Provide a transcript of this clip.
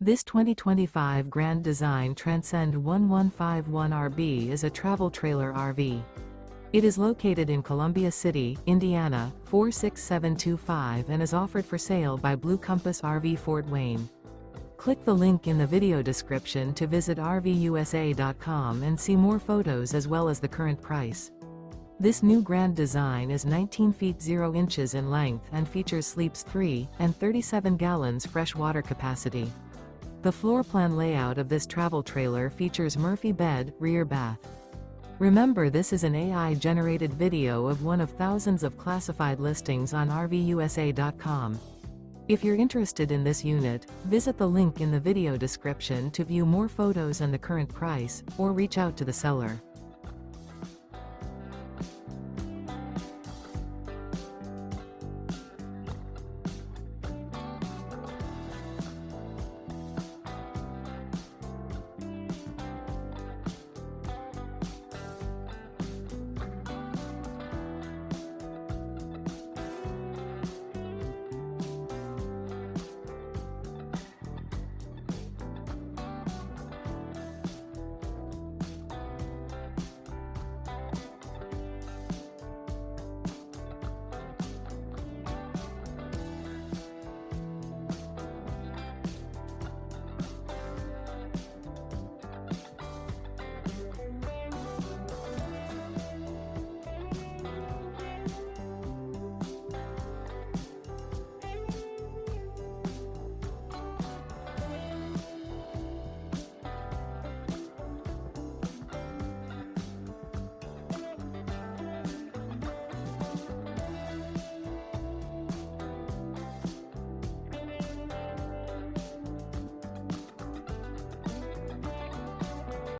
This 2025 Grand Design Transcend One 151RB is a travel trailer RV. It is located in Columbia City, Indiana, 46725 and is offered for sale by Blue Compass RV Fort Wayne. Click the link in the video description to visit RVUSA.com and see more photos as well as the current price. This new Grand Design is 19 feet 0 inches in length and features sleeps 3 and 37 gallons fresh water capacity. The floor plan layout of this travel trailer features Murphy bed, rear bath. Remember, this is an AI-generated video of one of thousands of classified listings on RVUSA.com. If you're interested in this unit, visit the link in the video description to view more photos and the current price, or reach out to the seller.